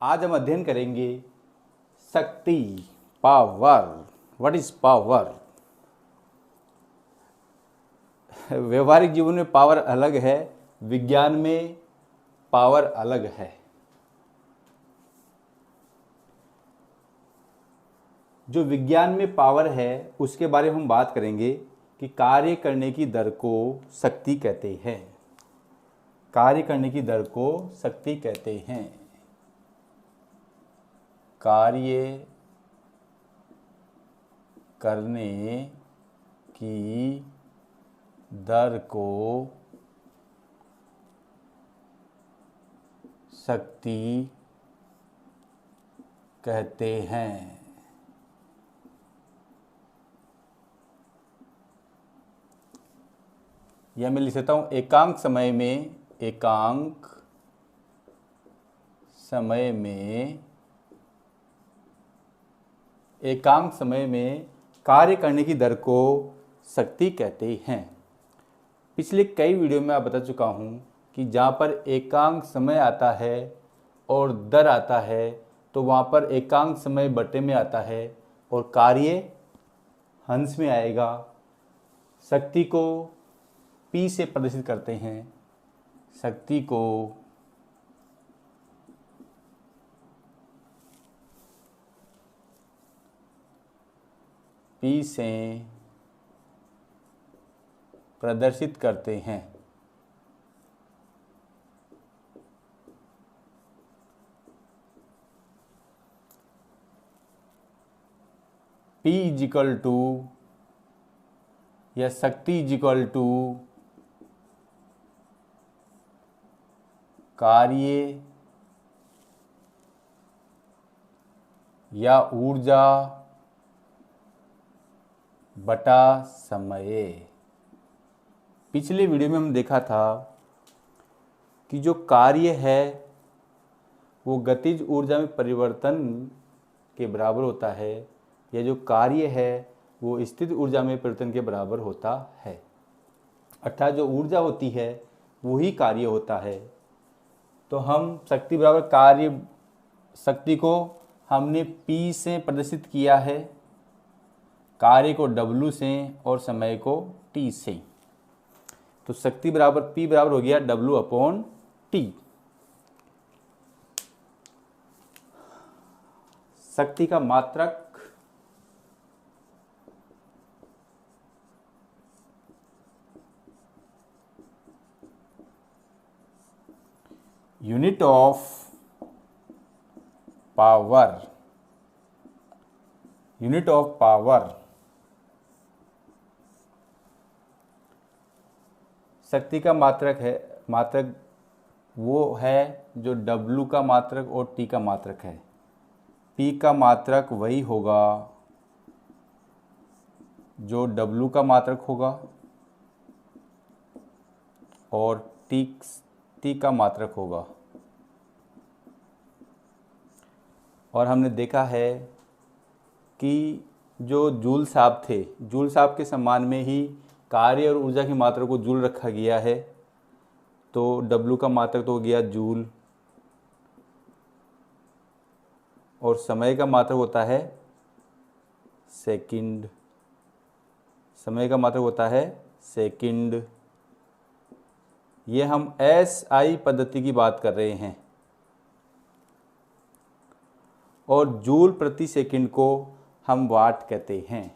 आज हम अध्ययन करेंगे शक्ति, पावर। What is power? व्यवहारिक जीवन में पावर अलग है, विज्ञान में पावर अलग है। जो विज्ञान में पावर है उसके बारे में हम बात करेंगे कि कार्य करने की दर को शक्ति कहते हैं। कार्य करने की दर को शक्ति कहते हैं। कार्य करने की दर को शक्ति कहते हैं। यह मैं लिख देता हूँ, एकांक समय में कार्य करने की दर को शक्ति कहते हैं। पिछले कई वीडियो में आप बता चुका हूँ कि जहाँ पर एकांक समय आता है और दर आता है तो वहाँ पर एकांक समय बटे में आता है और कार्य हंस में आएगा। शक्ति को P से प्रदर्शित करते हैं। शक्ति को P से प्रदर्शित करते हैं। P इजिकल टू या शक्ति इजिकल टू कार्य या ऊर्जा बटा समय। पिछले वीडियो में हम देखा था कि जो कार्य है वो गतिज ऊर्जा में परिवर्तन के बराबर होता है, या जो कार्य है वो स्थिर ऊर्जा में परिवर्तन के बराबर होता है। अर्थात जो ऊर्जा होती है वही कार्य होता है। तो हम शक्ति बराबर कार्य, शक्ति को हमने P से प्रदर्शित किया है, कार्य को W से और समय को T से। तो शक्ति बराबर P बराबर हो गया W/T। शक्ति का मात्रक यूनिट ऑफ पावर, शक्ति का मात्रक वो है जो W का मात्रक और T का मात्रक है। P का मात्रक वही होगा जो W का मात्रक होगा और T का मात्रक होगा। और हमने देखा है कि जो जूल साहब थे, जूल साहब के सम्मान में ही कार्य और ऊर्जा की मात्रा को जूल रखा गया है। तो W का मात्रक तो हो गया जूल और समय का मात्रक होता है सेकंड। ये हम SI पद्धति की बात कर रहे हैं। और जूल प्रति सेकंड को हम वाट कहते हैं।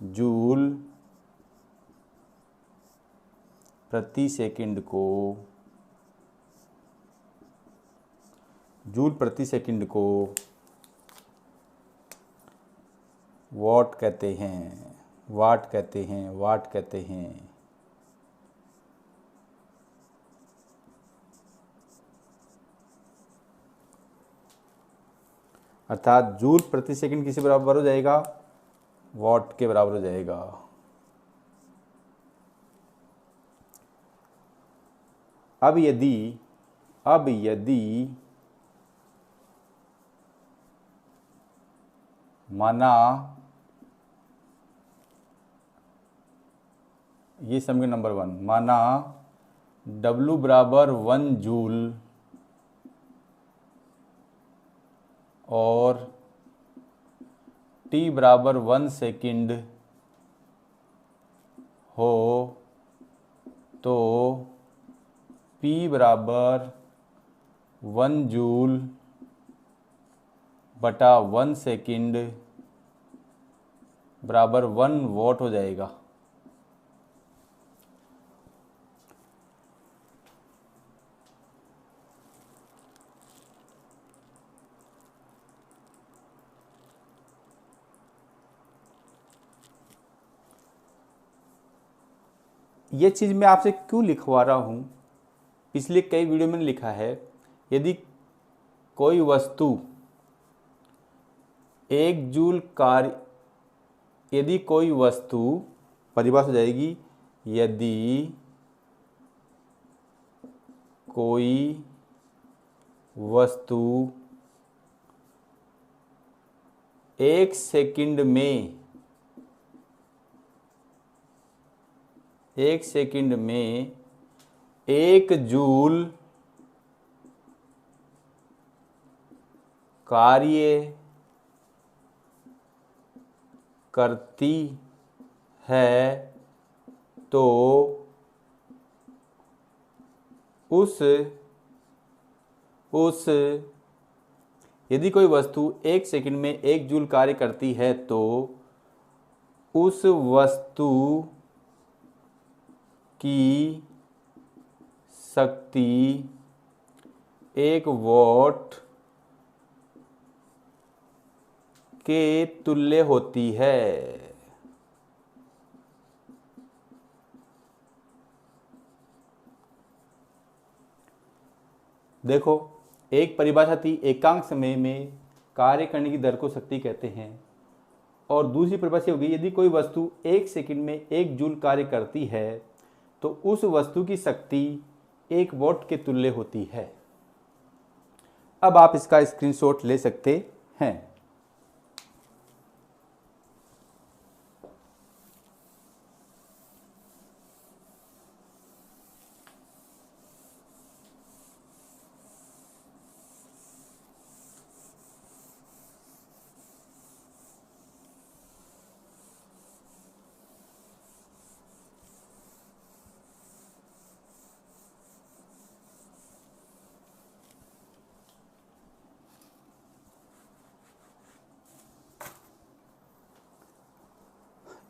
जूल प्रति सेकंड को वाट कहते हैं। अर्थात जूल प्रति सेकंड किसी बराबर हो जाएगा? वॉट के बराबर हो जाएगा। अब यदि माना, ये समीकरण नंबर 1, माना W बराबर 1 जूल और t बराबर 1 सेकंड हो तो P बराबर 1 जूल बटा 1 सेकंड बराबर 1 वॉट हो जाएगा। ये चीज़ मैं आपसे क्यों लिखवा रहा हूँ, पिछले कई वीडियो में लिखा है, यदि कोई वस्तु 1 जूल कार्य, यदि कोई वस्तु, परिभाषा हो जाएगी, यदि कोई वस्तु 1 सेकंड में 1 जूल कार्य करती है तो यदि कोई वस्तु 1 सेकंड में 1 जूल कार्य करती है तो उस वस्तु की शक्ति 1 वॉट के तुल्य होती है। देखो, एक परिभाषा थी, एकांक समय में कार्य करने की दर को शक्ति कहते हैं, और दूसरी परिभाषा होगी, यदि कोई वस्तु 1 सेकंड में 1 जूल कार्य करती है तो उस वस्तु की शक्ति 1 वॉट के तुल्य होती है। अब आप इसका स्क्रीनशॉट ले सकते हैं।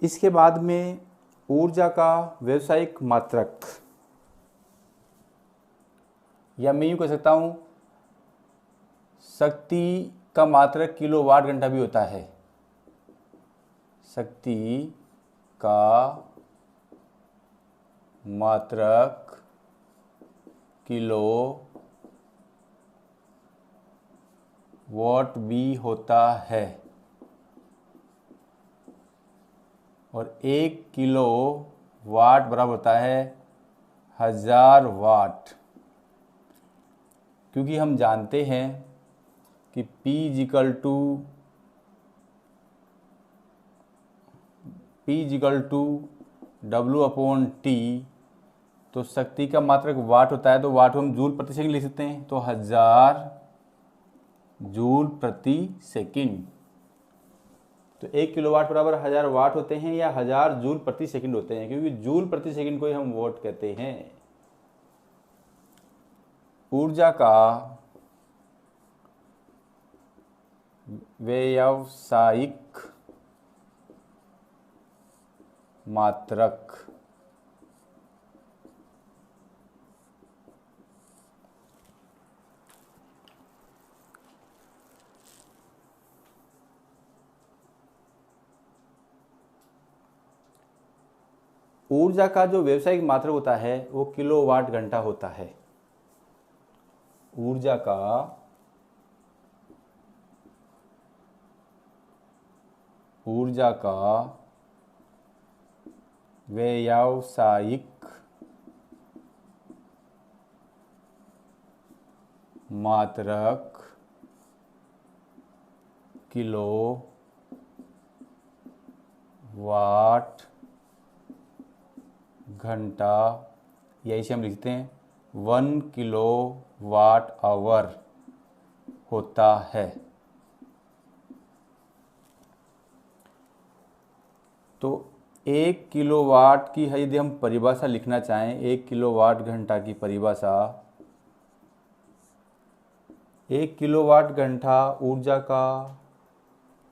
इसके बाद में ऊर्जा का व्यावसायिक मात्रक, या मैं यूँ कह सकता हूँ शक्ति का मात्रक किलोवाट घंटा भी होता है। शक्ति का मात्रक किलो वॉट भी होता है, और 1 किलो वाट बराबर होता है 1000 वाट, क्योंकि हम जानते हैं कि P W/T, तो शक्ति का मात्रक वाट होता है, तो वाट हम जूल प्रति सेकंड लिख सकते हैं, तो 1000 जूल प्रति सेकंड। तो 1 किलोवाट बराबर 1000 वाट होते हैं या 1000 जूल प्रति सेकंड होते हैं, क्योंकि जूल प्रति सेकंड को ही हम वॉट कहते हैं। ऊर्जा का व्यावसायिक मात्रक, ऊर्जा का जो व्यावसायिक मात्रक होता है वो किलोवाट घंटा होता है। ऊर्जा का व्यावसायिक मात्रक किलो वाट घंटा, या इसे हम लिखते हैं 1 किलो वाट आवर होता है। तो 1 किलोवाट की है, यदि हम परिभाषा लिखना चाहें, 1 किलोवाट घंटा की परिभाषा, 1 किलोवाट घंटा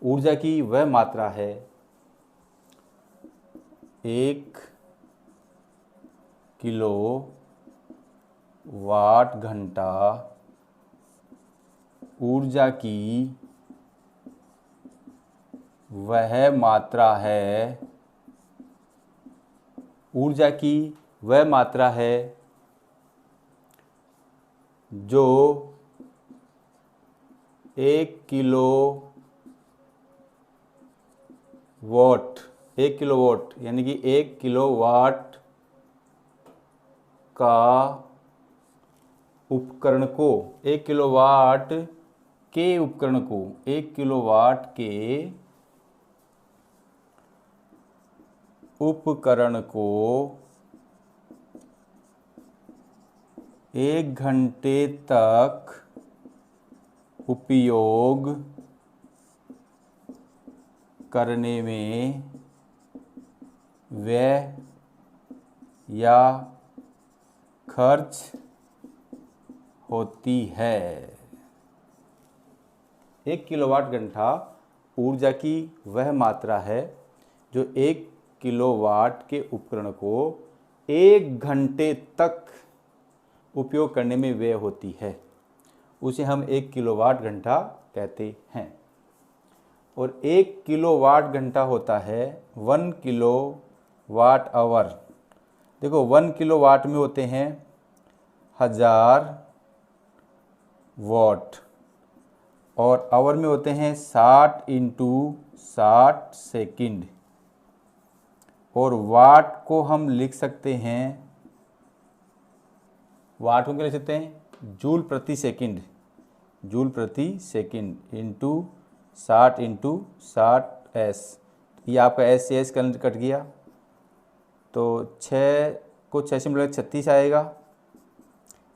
ऊर्जा की वह मात्रा है, 1 किलोवाट घंटा ऊर्जा की वह मात्रा है, ऊर्जा की वह मात्रा है जो 1 किलोवाट यानी कि 1 किलोवाट का उपकरण को, 1 किलोवाट के उपकरण को, 1 किलोवाट के उपकरण को 1 घंटे तक उपयोग करने में व्यय या खर्च होती है। 1 किलोवाट घंटा ऊर्जा की वह मात्रा है जो 1 किलोवाट के उपकरण को 1 घंटे तक उपयोग करने में व्यय होती है, उसे हम 1 किलोवाट घंटा कहते हैं। और 1 किलोवाट घंटा होता है 1 किलोवाट आवर। देखो 1 किलोवाट में होते हैं 1000 वाट और आवर में होते हैं 60 × 60 सेकंड। और वाट को हम लिख सकते हैं, वाट को क्या लिख सकते हैं, जूल प्रति सेकंड, जूल प्रति सेकंड इंटू 60 × 60 एस। ये आपका एस से एस कट गया तो 6 को 6 से मिलाकर 36 आएगा।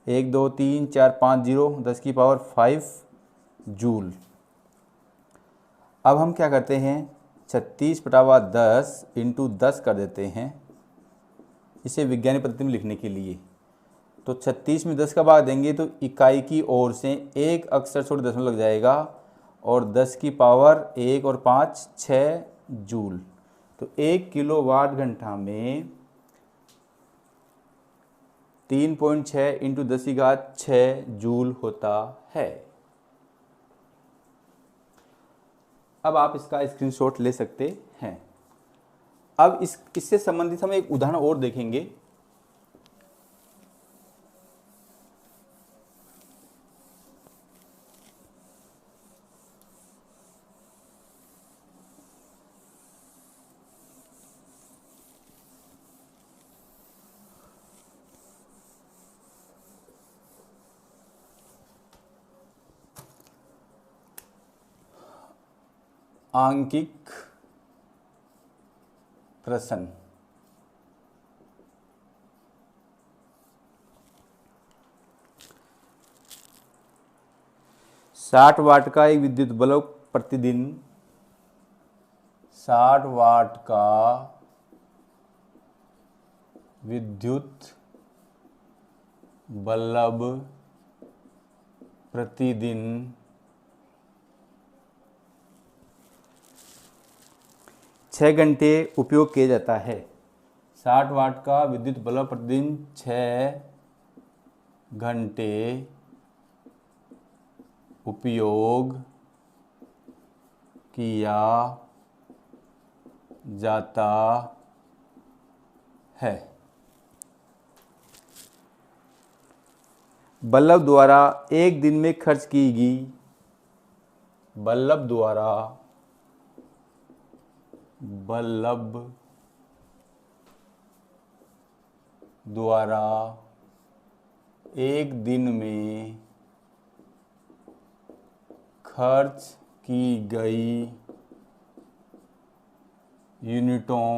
1 2 3 4 5 0 10⁵ जूल। अब हम क्या करते हैं, 36/10 × 10 कर देते हैं, इसे वैज्ञानिक पद्धति में लिखने के लिए। तो 36 में 10 का भाग देंगे तो इकाई की ओर से एक अक्षर छोड़ दशमलव लग जाएगा और 10⁻1 और 5 6 जूल। तो 1 किलोवाट घंटा में 3.6 × 10⁻6 जूल होता है। अब आप इसका स्क्रीनशॉट ले सकते हैं। अब इससे संबंधित हम एक उदाहरण और देखेंगे। आंकिक प्रश्न। साठ वाट का एक विद्युत बल्ब प्रतिदिन 60 वाट का विद्युत बल्ब प्रतिदिन 6 घंटे उपयोग किया जाता है। 60 वाट का विद्युत बल्ब प्रतिदिन 6 घंटे उपयोग किया जाता है। बल्ब द्वारा एक दिन में खर्च की गई, बल्ब द्वारा एक दिन में खर्च की गई यूनिटों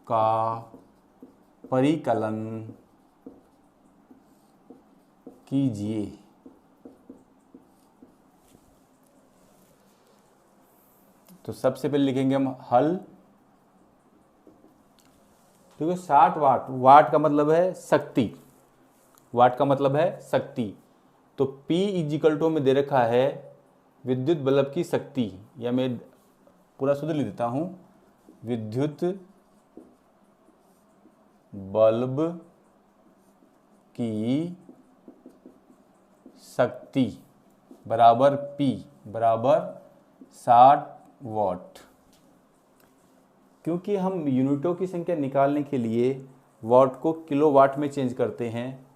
का परिकलन कीजिए। तो सबसे पहले लिखेंगे हम हल। देखो 60 वाट, वाट का मतलब है शक्ति, वाट का मतलब है शक्ति। तो P इजिकल टू में दे रखा है विद्युत बल्ब की शक्ति, या मैं पूरा शुद्ध लिख देता हूँ, विद्युत बल्ब की शक्ति बराबर P बराबर 60 वाट। क्योंकि हम यूनिटों की संख्या निकालने के लिए वाट को किलो वाट में चेंज करते हैं,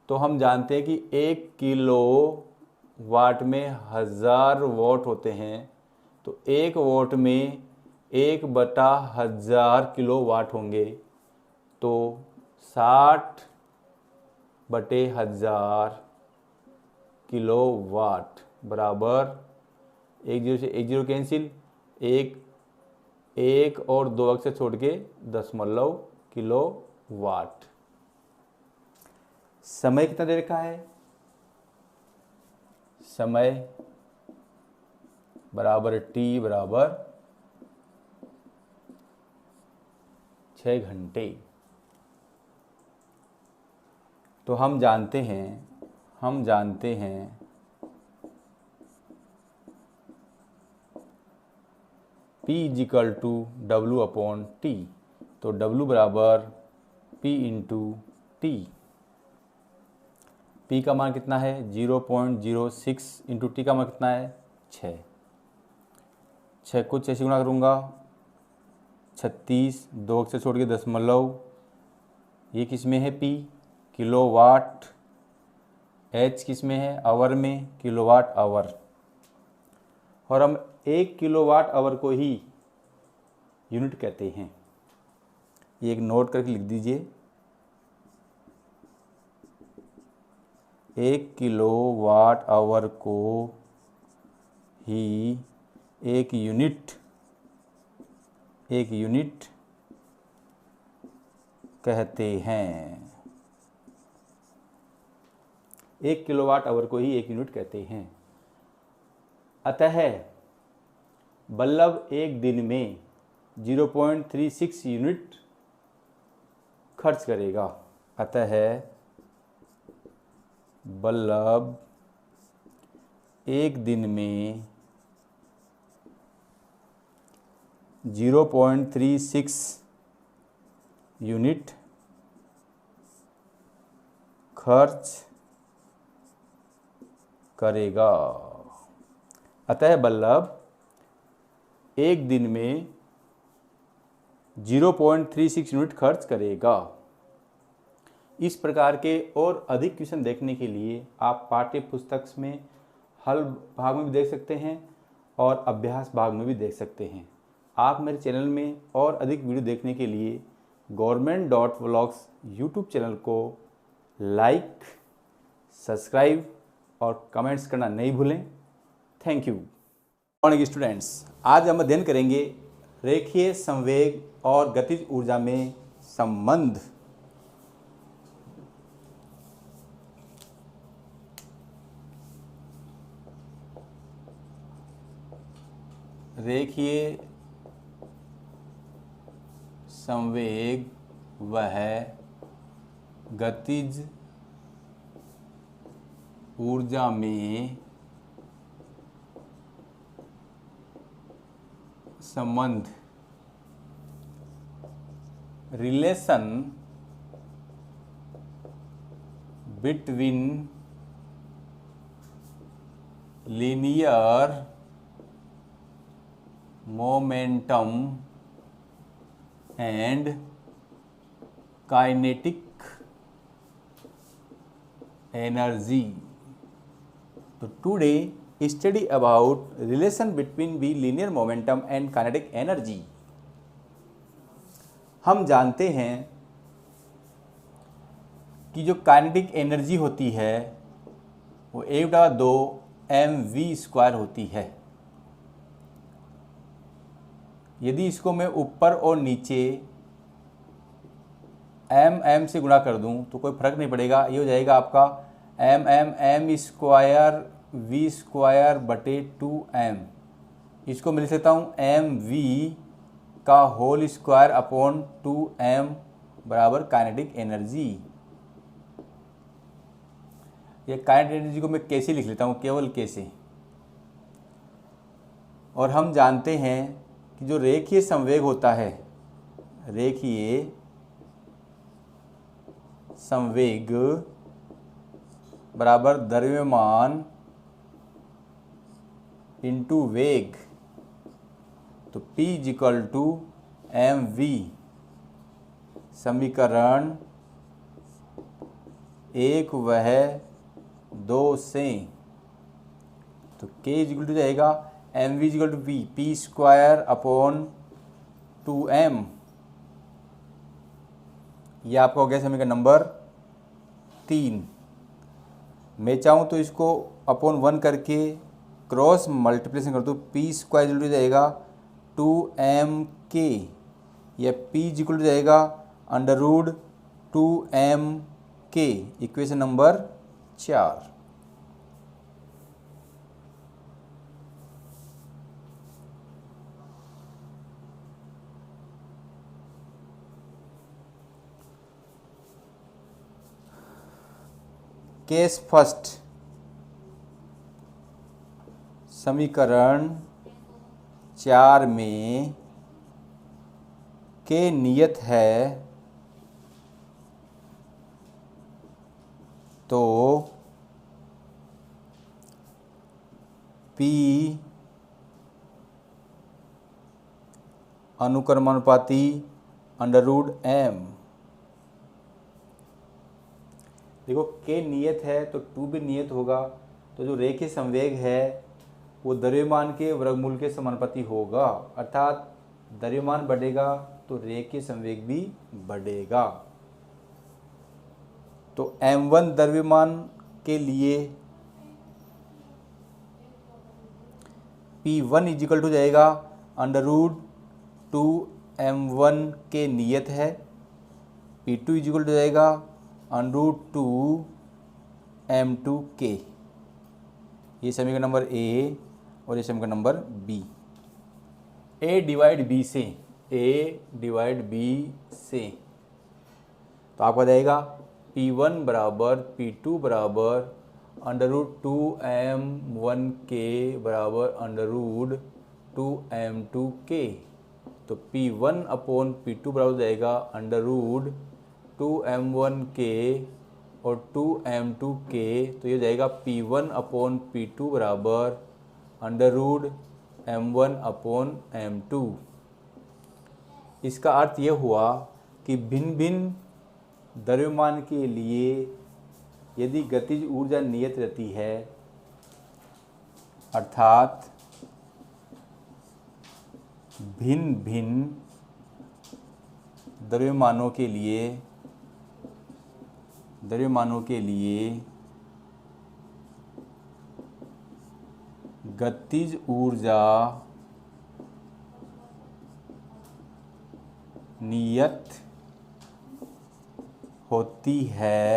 तो हम जानते हैं कि 1 किलो वाट में 1000 वाट होते हैं। तो 1 वाट में 1/1000 किलो वाट होंगे। तो 60/1000 किलो वाट बराबर, एक जीरो से एक जीरो कैंसिल, एक और 2 अक्षर छोड़ के दशमलव किलो वाट। समय कितना दे रखा है? समय बराबर T बराबर 6 घंटे। तो हम जानते हैं P equal to W upon T। तो W बराबर P इंटू T। P का मान कितना है? 0.06 इंटू T का मान कितना है? 6। 6 को 6 से गुणा करूँगा 36, 2 अक्षर छोड़ के दशमलव, ये किस में है? P किलो वाट, H किस में है? आवर में, किलोवाट आवर। और हम 1 किलोवाट आवर को ही यूनिट कहते हैं। ये एक नोट करके लिख दीजिए, 1 किलोवाट आवर को ही एक यूनिट कहते हैं। 1 किलोवाट आवर को ही एक यूनिट कहते हैं। अतः बल्ब एक दिन में 0.36 यूनिट खर्च करेगा। अतः बल्ब एक दिन में 0.36 यूनिट खर्च करेगा। अतः बल्ब एक दिन में 0.36 यूनिट खर्च करेगा। इस प्रकार के और अधिक क्वेश्चन देखने के लिए आप पाठ्य पुस्तक में हल भाग में भी देख सकते हैं और अभ्यास भाग में भी देख सकते हैं। आप मेरे चैनल में और अधिक वीडियो देखने के लिए government.vlogs यूट्यूब चैनल को लाइक, सब्सक्राइब और कमेंट्स करना नहीं भूलें। Thank you. मॉर्निंग स्टूडेंट्स, आज हम अध्ययन करेंगे रेखीय संवेग और गतिज ऊर्जा में संबंध। रेखीय संवेग वह गतिज ऊर्जा में संबंध, relation between linear momentum and kinetic energy. तो today study about relation between the linear momentum and kinetic energy। हम जानते हैं कि जो काइनेटिक एनर्जी होती है वो 1/2 mv² होती है। यदि इसको मैं ऊपर और नीचे m से गुणा कर दूं तो कोई फर्क नहीं पड़ेगा। ये हो जाएगा आपका m² v² बटे 2m। इसको मैं लिख सकता हूँ एम वी का होल स्क्वायर अपॉन 2m बराबर काइनेटिक एनर्जी। ये काइनेटिक एनर्जी को मैं कैसे लिख लेता हूँ, केवल कैसे। और हम जानते हैं कि जो रेखीय संवेग होता है, रेखीय संवेग बराबर द्रव्यमान इंटू वेग। तो P equal to M V, समीकरण 1 वह 2 से। तो K इक्वल टू जाएगा M V equal to V P square upon 2m। ये आपका हो गया समीकरण नंबर 3। मैं चाहूँ तो इसको अपॉन 1 करके क्रॉस मल्टीप्लिकेशन कर दो, पी स्क्वायर इक्वल टू जाएगा 2m के, या P इक्वल टू जाएगा अंडर रूट 2m के। Equation number 4। केस फर्स्ट, समीकरण 4 में के नियत है तो P अनुक्रमानुपाती अंडर रूट m। देखो के नियत है तो 2 भी नियत होगा, तो जो रेखीय संवेग है वो द्रव्यमान के वर्गमूल के समानुपाती होगा, अर्थात द्रव्यमान बढ़ेगा तो रेखीय संवेग भी बढ़ेगा। तो m1 द्रव्यमान के लिए P1 इजिकल टू जाएगा अंडर रूट 2m1 के नियत है, P2 इजिकल टू जाएगा अंडर रूट 2m2 के। ये समीकरण नंबर ए और ये समीकरण नंबर बी। ए डिवाइड बी से, ए डिवाइड बी से तो आपका जाएगा P1 बराबर P2 बराबर अंडर रूट 2m1 के बराबर अंडर रूट 2m2 के। तो P1 अपॉन P2 बराबर जाएगा अंडर रूट 2m1 के और 2m2 के। तो ये जाएगा P1 अपॉन P2 बराबर under root m1 upon m2। इसका अर्थ ये हुआ कि भिन्न भिन्न द्रव्यमान के लिए यदि गतिज ऊर्जा नियत रहती है, अर्थात भिन्न भिन्न द्रव्यमानों के लिए गतिज ऊर्जा नियत होती है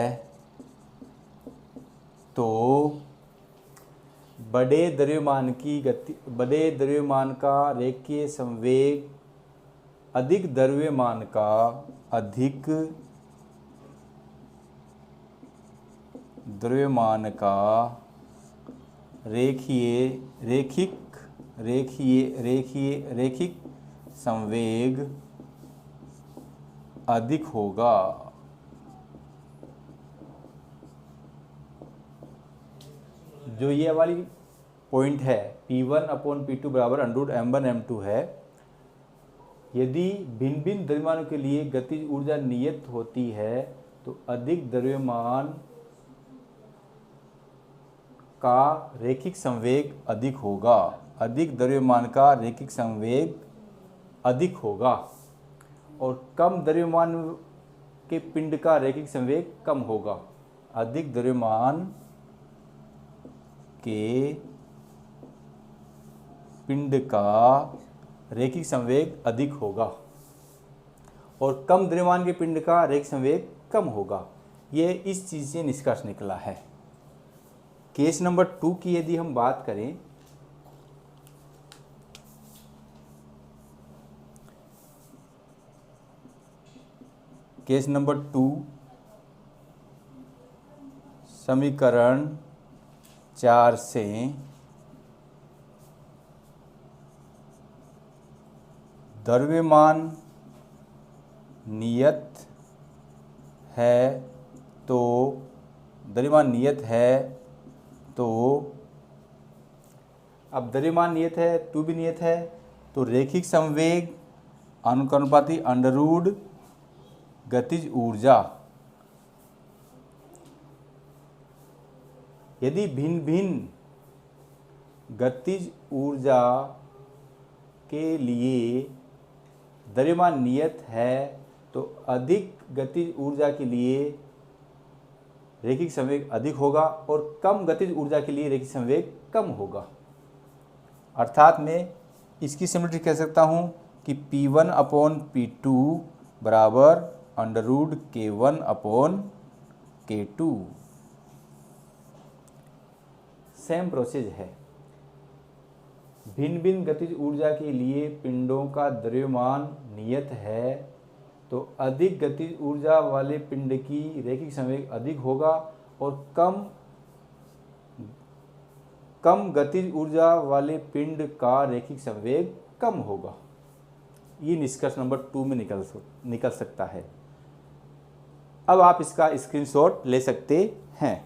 तो बड़े द्रव्यमान का रेखीय संवेग अधिक द्रव्यमान का रैखिक संवेग अधिक होगा। जो ये वाली पॉइंट है P1 अपॉन P2 बराबर अंडर रूट m1 m2 है, यदि भिन्न भिन्न द्रव्यमानों के लिए गतिज ऊर्जा नियत होती है तो अधिक द्रव्यमान का रैखिक संवेग अधिक होगा, अधिक द्रव्यमान का रैखिक संवेग अधिक होगा, और कम द्रव्यमान के पिंड का रैखिक संवेग कम होगा। अधिक द्रव्यमान के पिंड का रैखिक संवेग अधिक होगा और कम द्रव्यमान के पिंड का रैखिक संवेग कम होगा। ये इस चीज़ से निष्कर्ष निकला है। केस नंबर 2 की यदि हम बात करें केस नंबर 2, समीकरण 4 से द्रव्यमान नियत है तो द्रव्यमान नियत है तो अब द्रव्यमान नियत है, टू भी नियत है, तो रैखिक संवेग अनुकरणपाती अंडररूट गतिज ऊर्जा यदि भिन्न भिन्न गतिज ऊर्जा के लिए द्रव्यमान नियत है तो अधिक गतिज ऊर्जा के लिए रैखिक संवेग अधिक होगा और कम गतिज ऊर्जा के लिए रैखिक संवेग कम होगा। अर्थात मैं इसकी सिमिट्री कह सकता हूँ कि P1 अपॉन P2 बराबर under root K1 upon K2। Same process है। भिन्न भिन्न गतिज ऊर्जा के लिए पिंडों का द्रव्यमान नियत है तो अधिक गतिज ऊर्जा वाले पिंड की रैखिक संवेग अधिक होगा और कम गतिज ऊर्जा वाले पिंड का रैखिक संवेग कम होगा। ये निष्कर्ष नंबर 2 में निकल सकता है। अब आप इसका स्क्रीनशॉट ले सकते हैं।